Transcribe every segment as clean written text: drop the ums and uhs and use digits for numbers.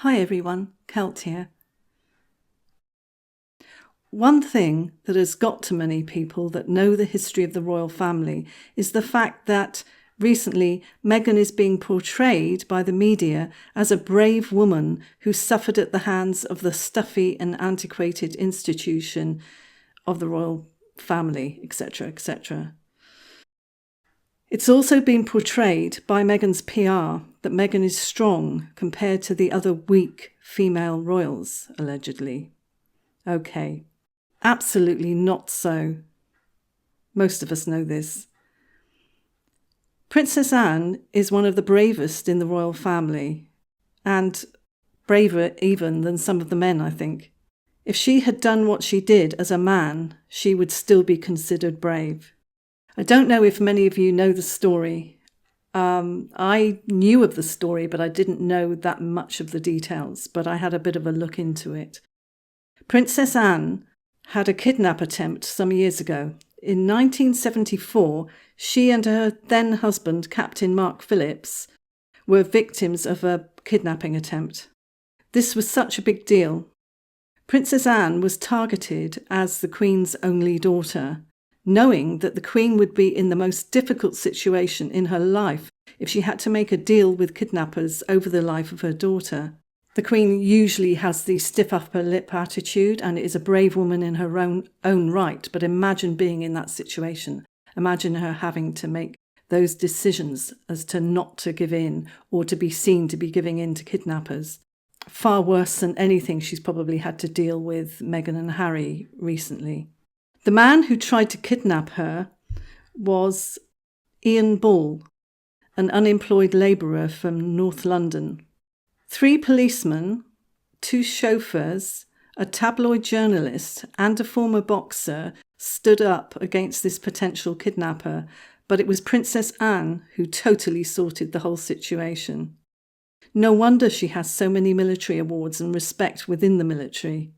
Hi everyone, Kelt here. One thing that has got to many people that know the history of the royal family is the fact that recently Meghan is being portrayed by the media as a brave woman who suffered at the hands of the stuffy and antiquated institution of the royal family, etc., etc. It's also been portrayed by Meghan's PR that Meghan is strong compared to the other weak female royals, allegedly. Okay, absolutely not so. Most of us know this. Princess Anne is one of the bravest in the royal family, and braver even than some of the men, I think. If she had done what she did as a man, she would still be considered brave. I don't know if many of you know the story. I knew of the story, but I didn't know that much of the details, but I had a bit of a look into it. Princess Anne had a kidnap attempt some years ago. In 1974, she and her then husband, Captain Mark Phillips, were victims of a kidnapping attempt. This was such a big deal. Princess Anne was targeted as the Queen's only daughter, knowing that the Queen would be in the most difficult situation in her life if she had to make a deal with kidnappers over the life of her daughter. The Queen usually has the stiff upper lip attitude and is a brave woman in her own right, but imagine being in that situation. Imagine her having to make those decisions as to not to give in or to be seen to be giving in to kidnappers. Far worse than anything she's probably had to deal with Meghan and Harry recently. The man who tried to kidnap her was Ian Bull, an unemployed labourer from North London. 3 policemen, 2 chauffeurs, a tabloid journalist and a former boxer stood up against this potential kidnapper, but it was Princess Anne who totally sorted the whole situation. No wonder she has so many military awards and respect within the military.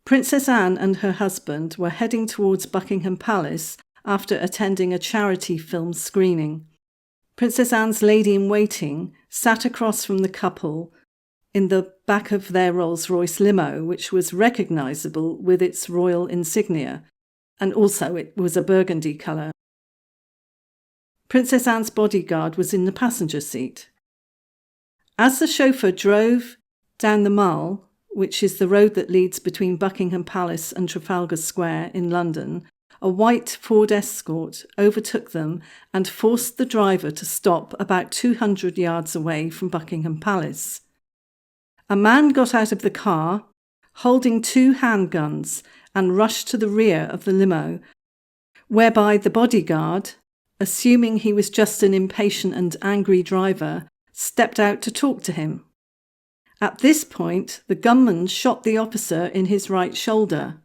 Princess Anne and her husband were heading towards Buckingham Palace after attending a charity film screening. Princess Anne's lady-in-waiting sat across from the couple in the back of their Rolls-Royce limo, which was recognisable with its royal insignia, and also it was a burgundy colour. Princess Anne's bodyguard was in the passenger seat. As the chauffeur drove down the Mall, which is the road that leads between Buckingham Palace and Trafalgar Square in London, a white Ford Escort overtook them and forced the driver to stop about 200 yards away from Buckingham Palace. A man got out of the car, holding 2 handguns, and rushed to the rear of the limo, whereby the bodyguard, assuming he was just an impatient and angry driver, stepped out to talk to him. At this point, the gunman shot the officer in his right shoulder.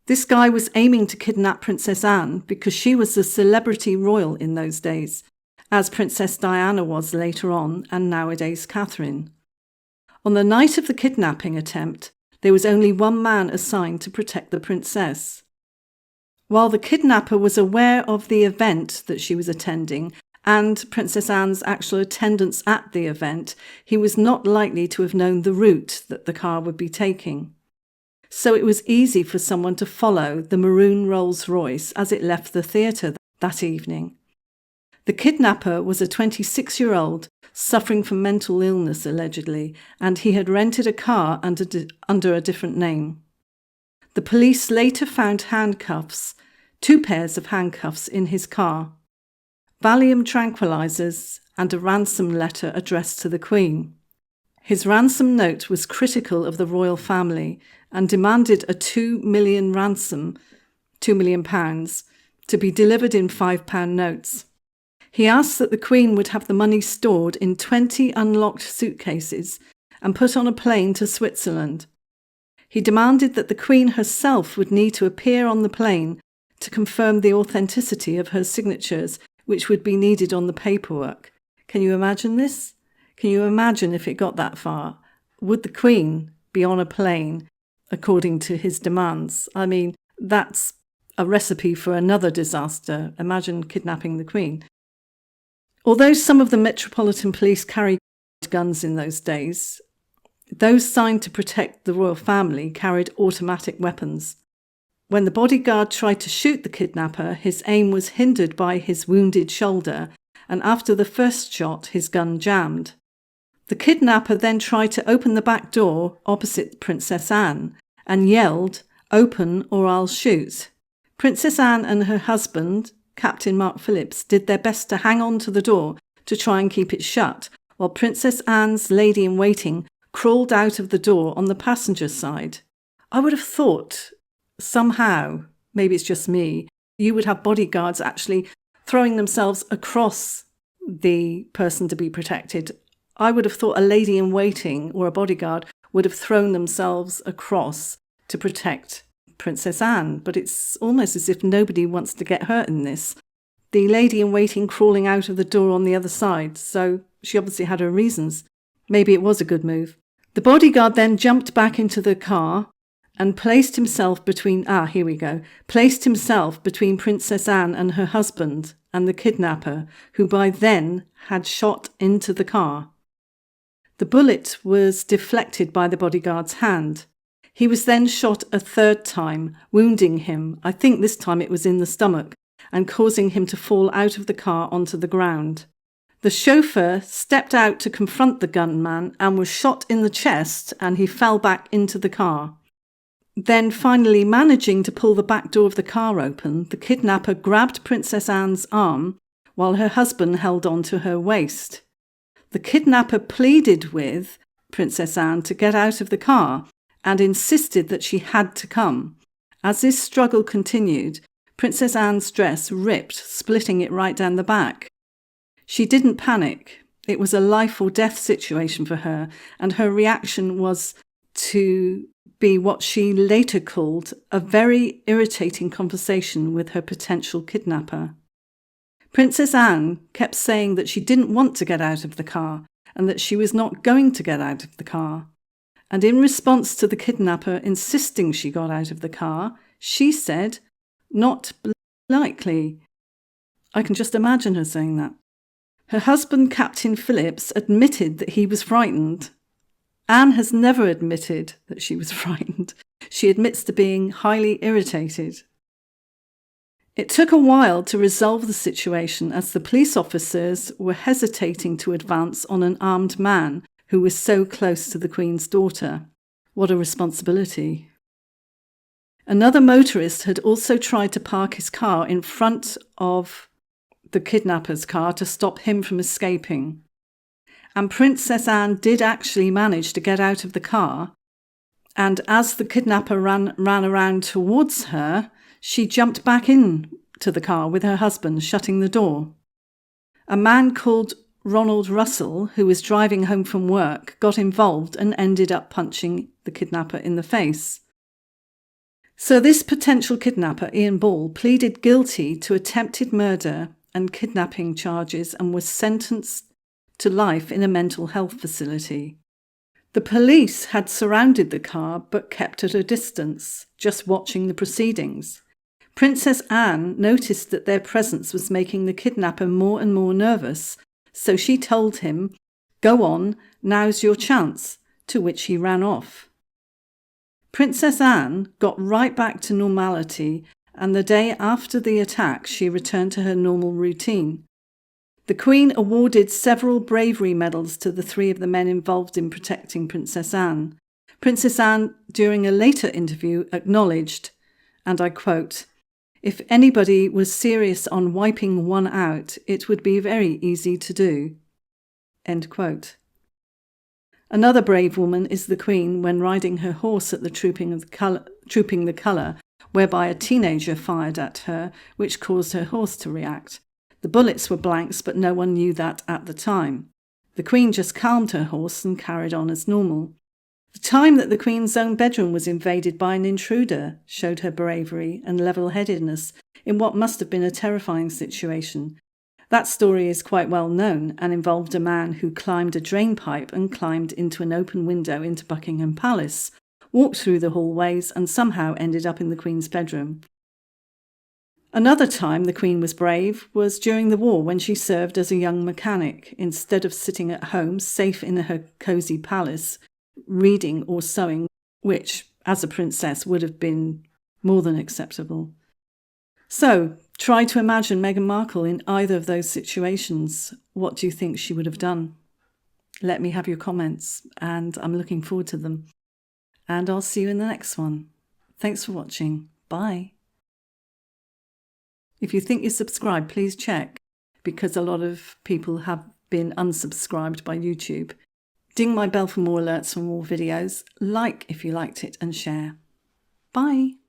This guy was aiming to kidnap Princess Anne because she was the celebrity royal in those days, as Princess Diana was later on and nowadays Catherine. On the night of the kidnapping attempt, there was only one man assigned to protect the princess. While the kidnapper was aware of the event that she was attending and Princess Anne's actual attendance at the event, he was not likely to have known the route that the car would be taking. So it was easy for someone to follow the maroon Rolls-Royce as it left the theatre that evening. The kidnapper was a 26-year-old suffering from mental illness, allegedly, and he had rented a car under a different name. The police later found handcuffs, 2 pairs of handcuffs in his car, Valium tranquilizers, and a ransom letter addressed to the Queen. His ransom note was critical of the royal family and demanded a £2 million ransom, £2 million, to be delivered in £5 notes. He asked that the Queen would have the money stored in 20 unlocked suitcases and put on a plane to Switzerland. He demanded that the Queen herself would need to appear on the plane to confirm the authenticity of her signatures, which would be needed on the paperwork. Can you imagine this? Can you imagine if it got that far? Would the Queen be on a plane according to his demands? I mean, that's a recipe for another disaster. Imagine kidnapping the Queen. Although some of the Metropolitan Police carried guns in those days, Those signed to protect the royal family carried automatic weapons. When the bodyguard tried to shoot the kidnapper, his aim was hindered by his wounded shoulder, and after the first shot, his gun jammed. The kidnapper then tried to open the back door opposite Princess Anne and yelled, "Open or I'll shoot." Princess Anne and her husband, Captain Mark Phillips, did their best to hang on to the door to try and keep it shut, while Princess Anne's lady-in-waiting crawled out of the door on the passenger side. I would have thought somehow, maybe it's just me, you would have bodyguards actually throwing themselves across the person to be protected. I would have thought a lady-in-waiting or a bodyguard would have thrown themselves across to protect Princess Anne, but it's almost as if nobody wants to get hurt in this. The lady-in-waiting crawling out of the door on the other side, so she obviously had her reasons. Maybe it was a good move. The bodyguard then jumped back into the car and placed himself between Princess Anne and her husband and the kidnapper, who by then had shot into the car. The bullet was deflected by the bodyguard's hand. He was then shot a third time, wounding him. I think this time it was in the stomach, and causing him to fall out of the car onto the ground. The chauffeur stepped out to confront the gunman and was shot in the chest, and he fell back into the car. Then, finally managing to pull the back door of the car open, the kidnapper grabbed Princess Anne's arm while her husband held on to her waist. The kidnapper pleaded with Princess Anne to get out of the car and insisted that she had to come. As this struggle continued, Princess Anne's dress ripped, splitting it right down the back. She didn't panic. It was a life or death situation for her, and her reaction was to be what she later called a very irritating conversation with her potential kidnapper. Princess Anne kept saying that she didn't want to get out of the car and that she was not going to get out of the car. And in response to the kidnapper insisting she got out of the car, she said, "Not likely." I can just imagine her saying that. Her husband, Captain Phillips, admitted that he was frightened. Anne has never admitted that she was frightened. She admits to being highly irritated. It took a while to resolve the situation as the police officers were hesitating to advance on an armed man who was so close to the Queen's daughter. What a responsibility. Another motorist had also tried to park his car in front of the kidnapper's car to stop him from escaping. And Princess Anne did actually manage to get out of the car, and as the kidnapper ran around towards her, she jumped back in to the car with her husband, shutting the door. A man called Ronald Russell, who was driving home from work, got involved and ended up punching the kidnapper in the face. So this potential kidnapper, Ian Ball, pleaded guilty to attempted murder and kidnapping charges and was sentenced to life in a mental health facility. The police had surrounded the car but kept at a distance, just watching the proceedings. Princess Anne noticed that their presence was making the kidnapper more and more nervous, so she told him, "Go on, now's your chance," to which he ran off. Princess Anne got right back to normality, and the day after the attack she returned to her normal routine. The Queen awarded several bravery medals to the three of the men involved in protecting Princess Anne. Princess Anne, during a later interview, acknowledged, and I quote, "If anybody was serious on wiping one out, it would be very easy to do." End quote. Another brave woman is the Queen when riding her horse at the Trooping the Colour, whereby a teenager fired at her, which caused her horse to react. The bullets were blanks, but no one knew that at the time. The Queen just calmed her horse and carried on as normal. The time that the Queen's own bedroom was invaded by an intruder showed her bravery and level-headedness in what must have been a terrifying situation. That story is quite well known and involved a man who climbed a drain pipe and climbed into an open window into Buckingham Palace, walked through the hallways and somehow ended up in the Queen's bedroom. Another time the Queen was brave was during the war when she served as a young mechanic. Instead of sitting at home, safe in her cosy palace, reading or sewing, which, as a princess, would have been more than acceptable. So, try to imagine Meghan Markle in either of those situations. What do you think she would have done? Let me have your comments, and I'm looking forward to them. And I'll see you in the next one. Thanks for watching. Bye. If you think you're subscribed, please check, because a lot of people have been unsubscribed by YouTube. Ding my bell for more alerts for more videos. Like if you liked it and share. Bye.